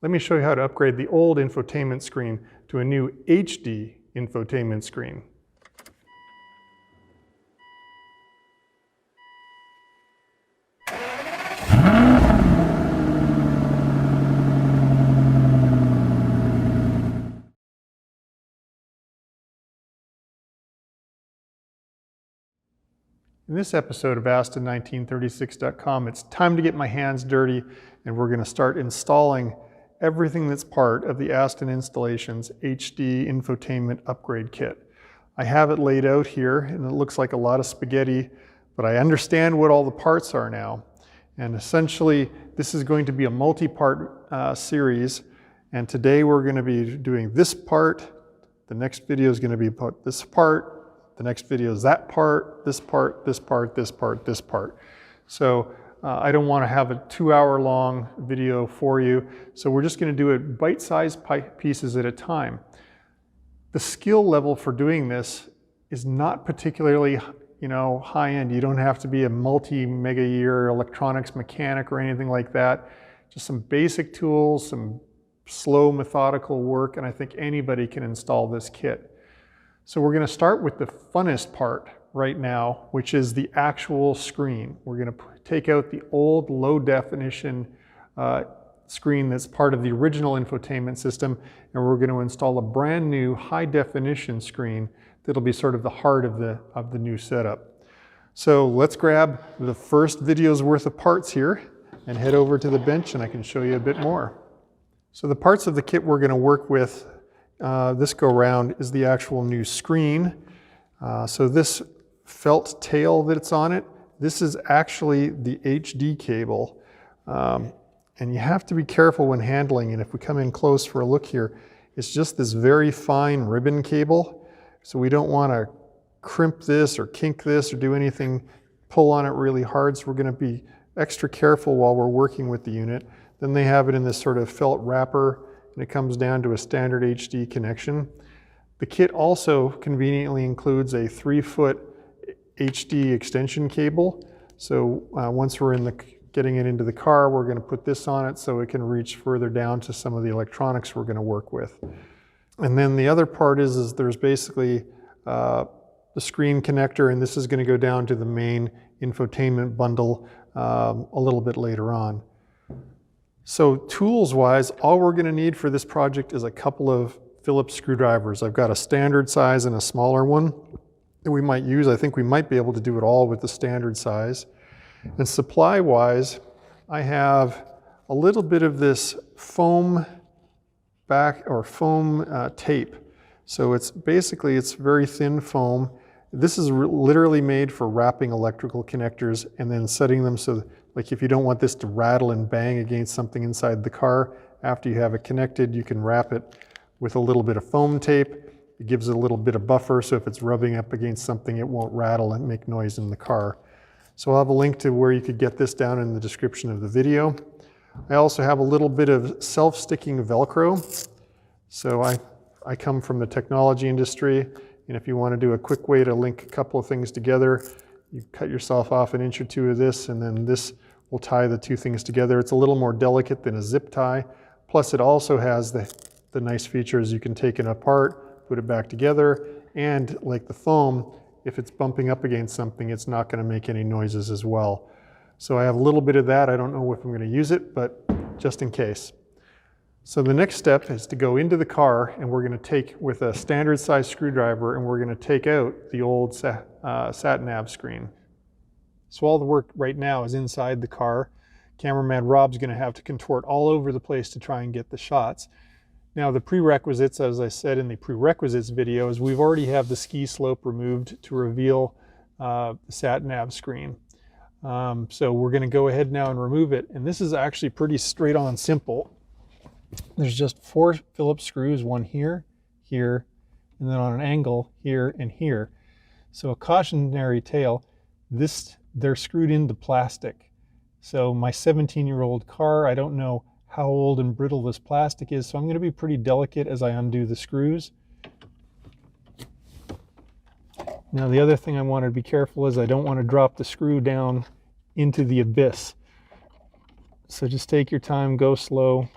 Let me show you how to upgrade the old infotainment screen to a new HD infotainment screen. In this episode of Aston1936.com, it's time to get my hands dirty, and we're going to start installing everything that's part of the Aston Installations HD Infotainment Upgrade Kit. I have it laid out here, and it looks like a lot of spaghetti, but I understand what all the parts are now. And essentially, this is going to be a multi-part series, and today we're going to be doing this part. The next video is going to be about this part. The next video is that part, this part, this part, this part, this part. So I don't want to have a 2-hour long video for you. So we're just going to do it bite-sized pieces at a time. The skill level for doing this is not particularly, high-end. You don't have to be a multi-mega-year electronics mechanic or anything like that. Just some basic tools, some slow, methodical work, and I think anybody can install this kit. So we're going to start with the funnest part right now, which is the actual screen. We're going to take out the old low definition screen that's part of the original infotainment system, and we're going to install a brand new high definition screen that'll be sort of the heart of the new setup. So let's grab the first video's worth of parts here and head over to the bench, and I can show you a bit more. So the parts of the kit we're going to work with this go round is the actual new screen. So this felt tail that's on it, this is actually the HD cable. And you have to be careful when handling it. If we come in close for a look here, it's just this very fine ribbon cable. So we don't want to crimp this or kink this or do anything, pull on it really hard. So we're going to be extra careful while we're working with the unit. Then they have it in this sort of felt wrapper, and it comes down to a standard HD connection. The kit also conveniently includes a 3-foot HD extension cable. So once we're getting it into the car, we're going to put this on it so it can reach further down to some of the electronics we're going to work with. And then the other part is there's basically the screen connector, and this is going to go down to the main infotainment bundle a little bit later on. So tools-wise, all we're going to need for this project is a couple of Phillips screwdrivers. I've got a standard size and a smaller one that we might use. I think we might be able to do it all with the standard size. And supply-wise, I have a little bit of this foam tape. So it's very thin foam. This is literally made for wrapping electrical connectors and then setting them so like if you don't want this to rattle and bang against something inside the car, after you have it connected, you can wrap it with a little bit of foam tape. It gives it a little bit of buffer, so if it's rubbing up against something, it won't rattle and make noise in the car. So I'll have a link to where you could get this down in the description of the video. I also have a little bit of self-sticking Velcro. So I come from the technology industry, and if you want to do a quick way to link a couple of things together, you cut yourself off 1 or 2 inches of this, and then this will tie the two things together. It's a little more delicate than a zip tie. Plus it also has the nice features. You can take it apart, put it back together, and like the foam, if it's bumping up against something, it's not going to make any noises as well. So I have a little bit of that. I don't know if I'm going to use it, but just in case. So the next step is to go into the car, and we're going to take with a standard size screwdriver, and we're going to take out the old sat-nav screen. So all the work right now is inside the car. Cameraman Rob's going to have to contort all over the place to try and get the shots. Now the prerequisites, as I said in the prerequisites video, is we've already have the ski slope removed to reveal the sat-nav screen. So we're going to go ahead now and remove it, and this is actually pretty straight on simple. There's just 4 Phillips screws, one here, here, and then on an angle here and here. So a cautionary tale, they're screwed into plastic. So my 17-year-old car, I don't know how old and brittle this plastic is, so I'm going to be pretty delicate as I undo the screws. Now the other thing I want to be careful is I don't want to drop the screw down into the abyss. So just take your time, go slow.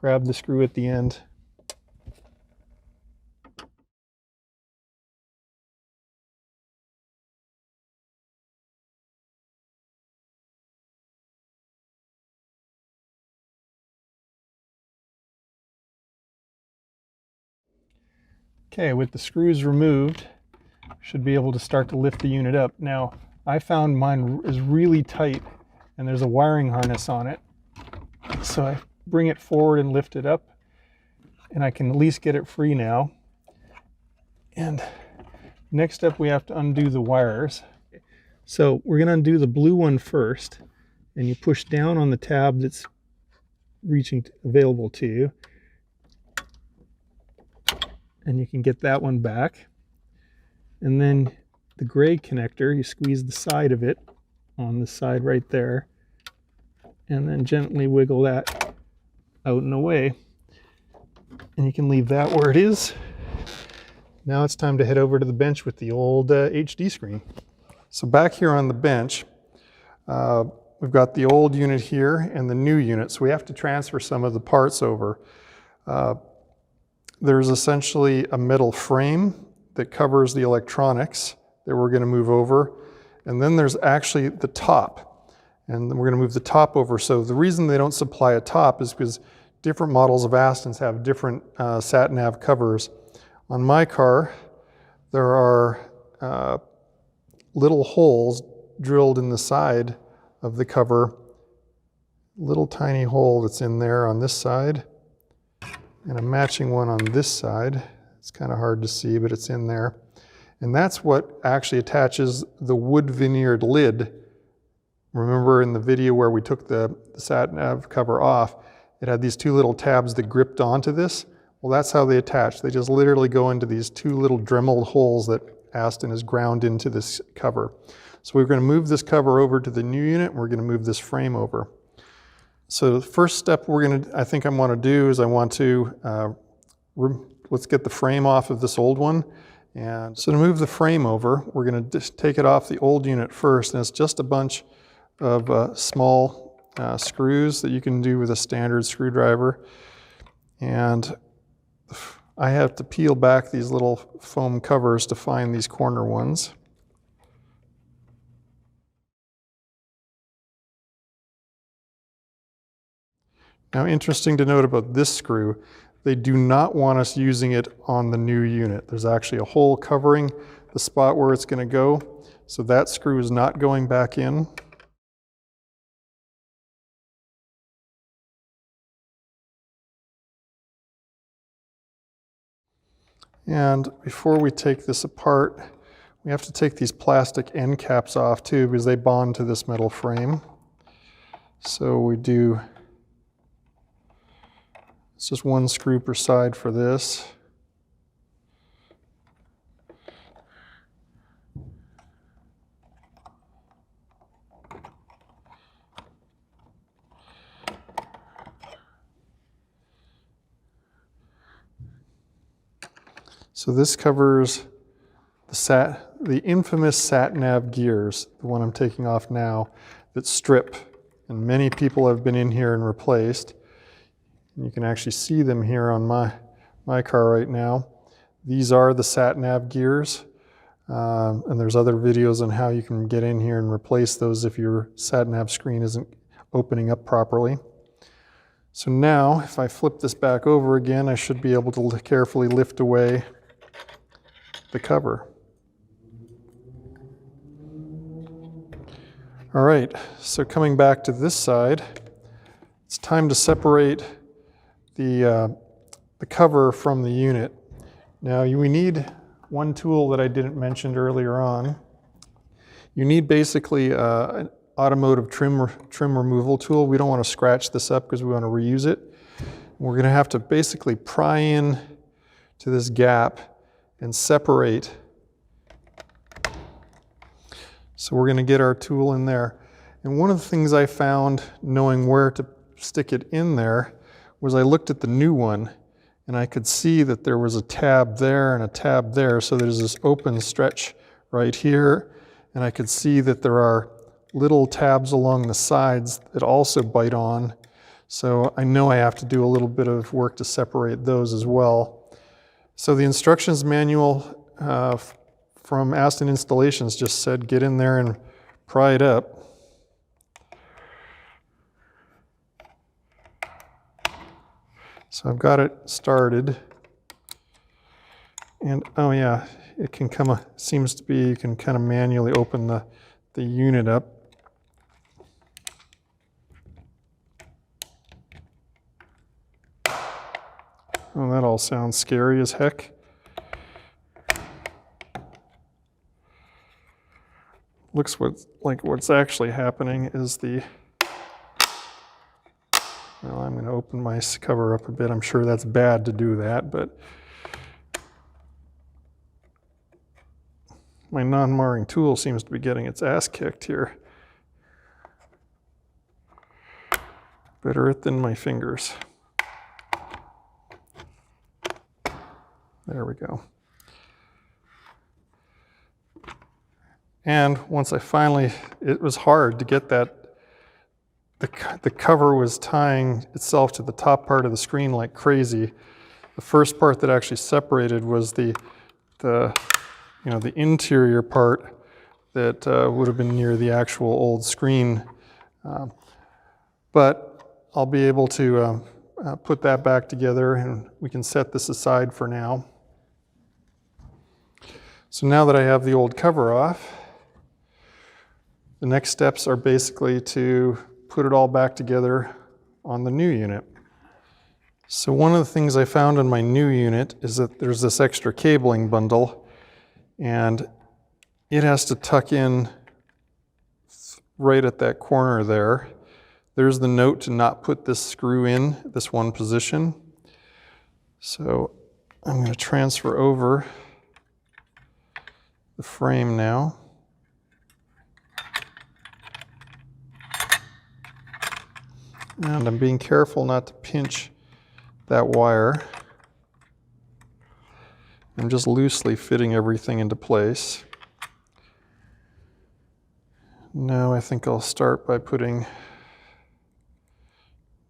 grab the screw at the end. Okay, with the screws removed, should be able to start to lift the unit up. Now, I found mine is really tight and there's a wiring harness on it. So I bring it forward and lift it up, and I can at least get it free now. And next up, we have to undo the wires. So we're going to undo the blue one first, and you push down on the tab that's available to you, and you can get that one back. And then the gray connector, you squeeze the side of it on the side right there, and then gently wiggle that out and away. And you can leave that where it is. Now it's time to head over to the bench with the old HD screen. So back here on the bench, we've got the old unit here and the new unit. So we have to transfer some of the parts over. There's essentially a metal frame that covers the electronics that we're going to move over. And then there's actually the top. And we're going to move the top over. So the reason they don't supply a top is because different models of Astons have different sat-nav covers. On my car, there are little holes drilled in the side of the cover. Little tiny hole that's in there on this side, and a matching one on this side. It's kind of hard to see, but it's in there. And that's what actually attaches the wood veneered lid. Remember in the video where we took the sat-nav cover off, it had these two little tabs that gripped onto this. Well, that's how they attach. They just literally go into these two little Dremel holes that Aston has ground into this cover. So we're going to move this cover over to the new unit, and we're going to move this frame over. So the first step I think I want to do is I want to, let's get the frame off of this old one. And so to move the frame over, we're going to just take it off the old unit first, and it's just a bunch of small screws that you can do with a standard screwdriver. And I have to peel back these little foam covers to find these corner ones. Now, interesting to note about this screw, they do not want us using it on the new unit. There's actually a hole covering the spot where it's going to go, so that screw is not going back in. And before we take this apart, we have to take these plastic end caps off too, because they bond to this metal frame. So we do, it's just one screw per side for this. So this covers the infamous sat-nav gears, the one I'm taking off now, that strip. And many people have been in here and replaced. And you can actually see them here on my car right now. These are the sat-nav gears. And there's other videos on how you can get in here and replace those if your sat-nav screen isn't opening up properly. So now, if I flip this back over again, I should be able to carefully lift away the cover. All right, so coming back to this side, it's time to separate the cover from the unit. Now we need one tool that I didn't mention earlier on. You need basically an automotive trim removal tool. We don't want to scratch this up because we want to reuse it. We're going to have to basically pry in to this gap and separate. So we're going to get our tool in there. And one of the things I found knowing where to stick it in there was I looked at the new one and I could see that there was a tab there and a tab there. So there's this open stretch right here. And I could see that there are little tabs along the sides that also bite on. So I know I have to do a little bit of work to separate those as well. So the instructions manual from Aston Installations just said get in there and pry it up. So I've got it started. And oh yeah, it can come, seems to be, you can kind of manually open the unit up. Oh, that all sounds scary as heck. Looks like what's actually happening is well, I'm going to open my cover up a bit. I'm sure that's bad to do that, but my non-marring tool seems to be getting its ass kicked here. Better it than my fingers. There we go. And once I finally, it was hard to get that, the cover was tying itself to the top part of the screen like crazy. The first part that actually separated was the interior part that would have been near the actual old screen. But I'll be able to put that back together, and we can set this aside for now. So now that I have the old cover off, the next steps are basically to put it all back together on the new unit. So one of the things I found on my new unit is that there's this extra cabling bundle, and it has to tuck in right at that corner there. There's the note to not put this screw in this one position. So I'm going to transfer over the frame now. And I'm being careful not to pinch that wire. I'm just loosely fitting everything into place. Now I think I'll start by putting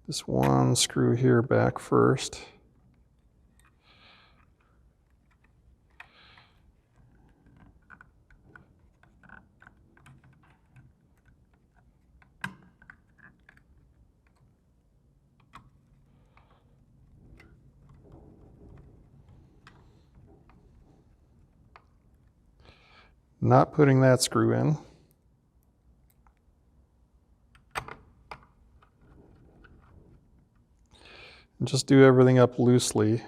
this one screw here back first. Not putting that screw in. And just do everything up loosely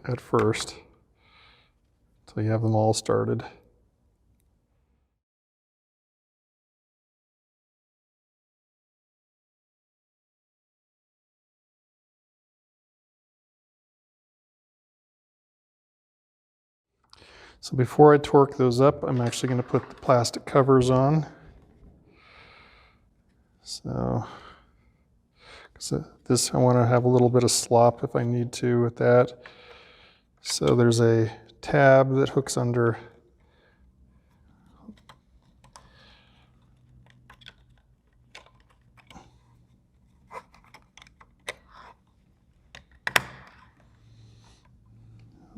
at first until you have them all started. So before I torque those up, I'm actually going to put the plastic covers on. So, this I want to have a little bit of slop if I need to with that. So there's a tab that hooks under.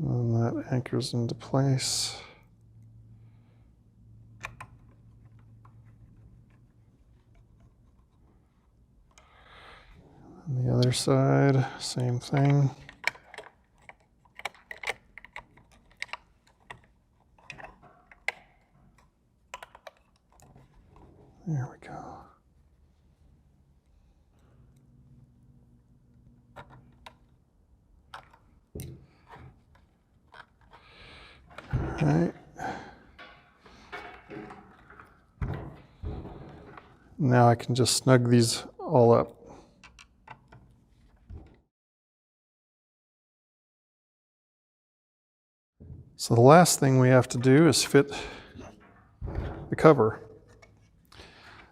And that anchors into place. On the other side, same thing. There we go. All right. Now I can just snug these all up. So the last thing we have to do is fit the cover.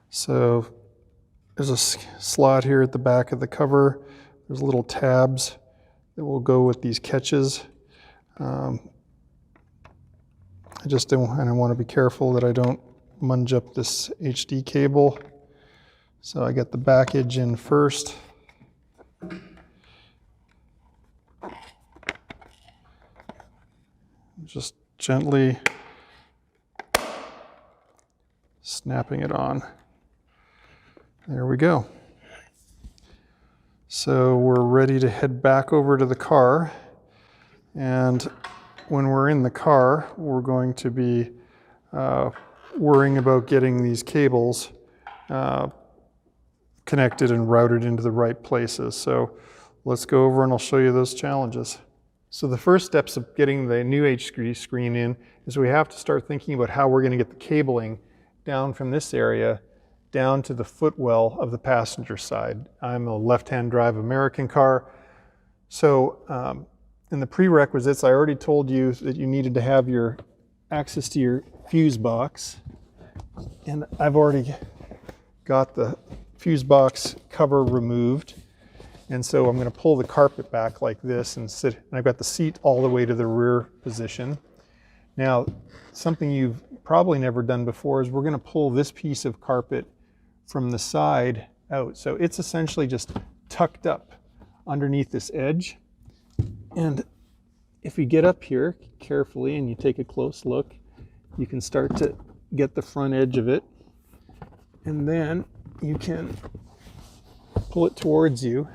So there's a slot here at the back of the cover. There's little tabs that will go with these catches. I just don't, and I want to be careful that I don't munge up this HD cable. So I get the back edge in first. Just gently snapping it on. There we go. So we're ready to head back over to the car. And when we're in the car, we're going to be worrying about getting these cables connected and routed into the right places. So let's go over and I'll show you those challenges. So the first steps of getting the new HD screen in is we have to start thinking about how we're going to get the cabling down from this area down to the footwell of the passenger side. I'm a left-hand drive American car. So in the prerequisites, I already told you that you needed to have your access to your fuse box. And I've already got the fuse box cover removed. And so I'm going to pull the carpet back like this and sit, and I've got the seat all the way to the rear position. Now, something you've probably never done before is we're going to pull this piece of carpet from the side out. So it's essentially just tucked up underneath this edge. And if you get up here carefully and you take a close look, you can start to get the front edge of it. And then you can pull it towards you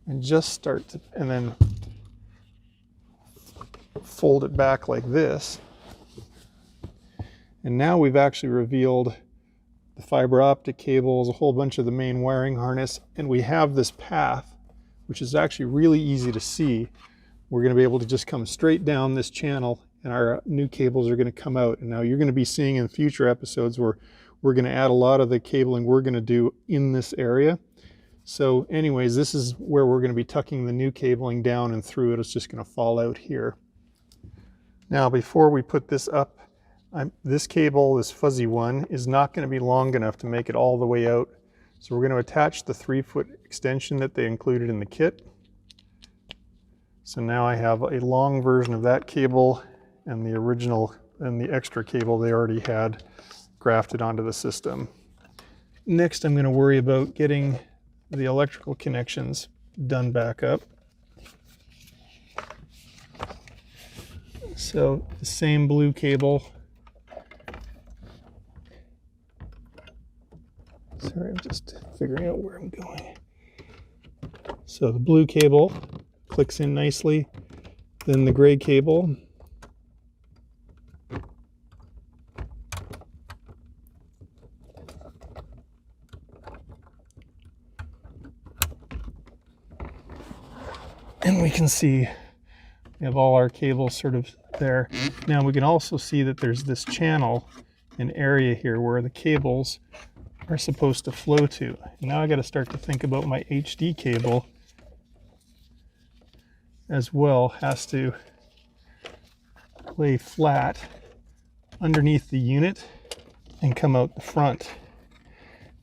and just start to, and then fold it back like this. And now we've actually revealed the fiber optic cables, a whole bunch of the main wiring harness, and we have this path, which is actually really easy to see. We're going to be able to just come straight down this channel and our new cables are going to come out. And now you're going to be seeing in future episodes where we're going to add a lot of the cabling we're going to do in this area. So anyways, this is where we're going to be tucking the new cabling down and through it. It's just going to fall out here. Now, before we put this up, this cable, this fuzzy one, is not going to be long enough to make it all the way out. So we're going to attach the 3-foot extension that they included in the kit. So now I have a long version of that cable and the original and the extra cable they already had grafted onto the system. Next, I'm going to worry about getting the electrical connections done back up. So the same blue cable. Sorry, I'm just figuring out where I'm going. So the blue cable clicks in nicely, then the gray cable. And we can see we have all our cables sort of there. Now we can also see that there's this channel, an area here where the cables are supposed to flow to. Now I got to start to think about my HD cable as well. Has to lay flat underneath the unit and come out the front.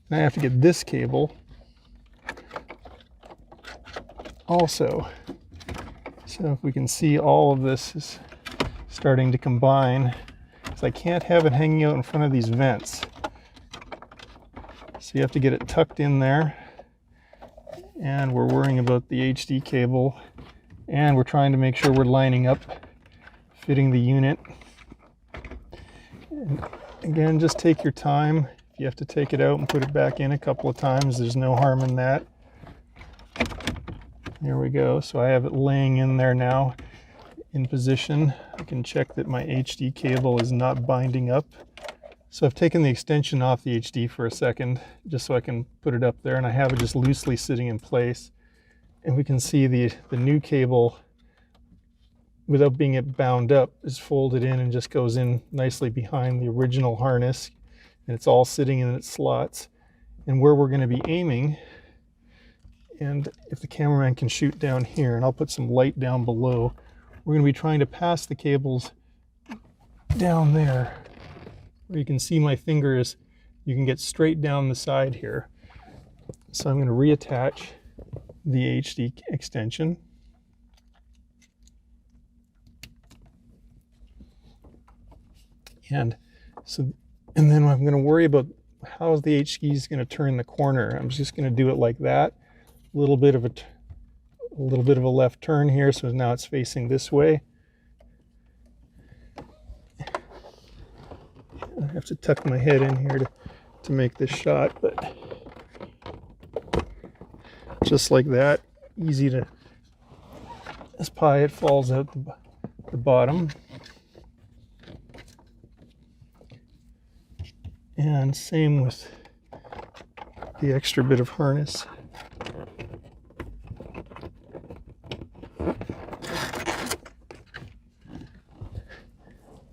And I have to get this cable also. So if we can see, all of this is starting to combine, because I can't have it hanging out in front of these vents. So you have to get it tucked in there, and we're worrying about the HD cable, and we're trying to make sure we're lining up, fitting the unit. And again, just take your time. If you have to take it out and put it back in a couple of times, there's no harm in that. There we go. So I have it laying in there now in position. I can check that my HD cable is not binding up. So I've taken the extension off the HD for a second, just so I can put it up there, and I have it just loosely sitting in place. And we can see the new cable, without being bound up, is folded in and just goes in nicely behind the original harness, and it's all sitting in its slots. And where we're going to be aiming, and if the cameraman can shoot down here, and I'll put some light down below, we're going to be trying to pass the cables down there. Where you can see my fingers, you can get straight down the side here. So I'm going to reattach the HD extension. And then I'm going to worry about how the HD is going to turn the corner. I'm just going to do it like that. A little bit of a left turn here, so now it's facing this way. I have to tuck my head in here to make this shot, but just like that, easy to, as pie, it falls out the bottom. And same with the extra bit of harness.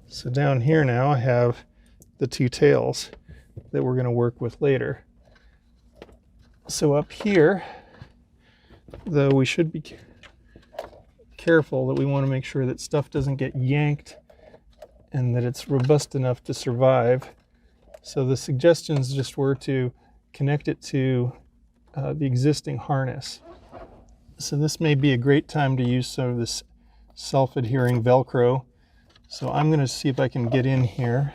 So down here now I have the two tails that we're going to work with later. So up here, though, we should be careful that we want to make sure that stuff doesn't get yanked and that it's robust enough to survive. So the suggestions just were to connect it to the existing harness. So this may be a great time to use some of this self-adhering Velcro. So I'm going to see if I can get in here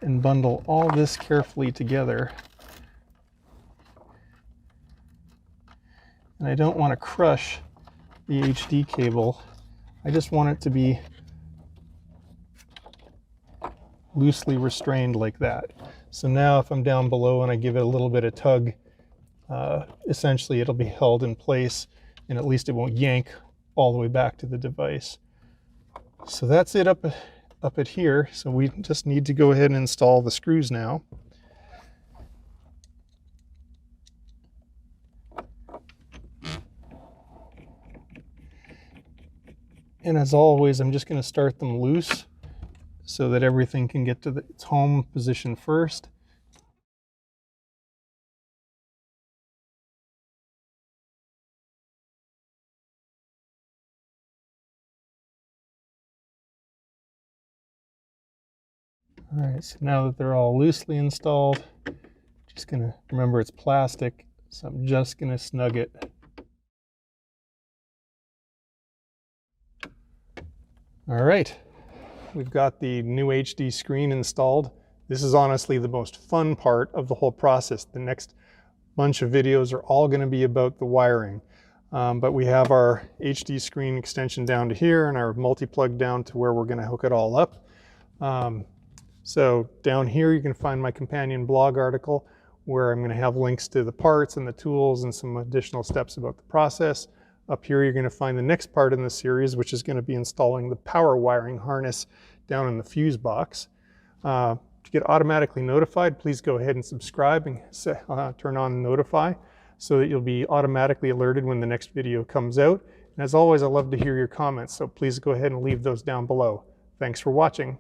and bundle all this carefully together. And I don't want to crush the HD cable. I just want it to be loosely restrained like that. So now if I'm down below and I give it a little bit of tug, essentially it'll be held in place, and at least it won't yank all the way back to the device. So that's it up at here. So we just need to go ahead and install the screws now. And as always, I'm just going to start them loose so that everything can get to its home position first. All right, so now that they're all loosely installed, just going to remember it's plastic, so I'm just going to snug it. All right, we've got the new HD screen installed. This is honestly the most fun part of the whole process. The next bunch of videos are all going to be about the wiring. But we have our HD screen extension down to here and our multi-plug down to where we're going to hook it all up. So down here you can find my companion blog article where I'm going to have links to the parts and the tools and some additional steps about the process. Up here you're going to find the next part in the series, which is going to be installing the power wiring harness down in the fuse box. To get automatically notified, please go ahead and subscribe and turn on notify so that you'll be automatically alerted when the next video comes out. And as always, I love to hear your comments, so please go ahead and leave those down below. Thanks for watching.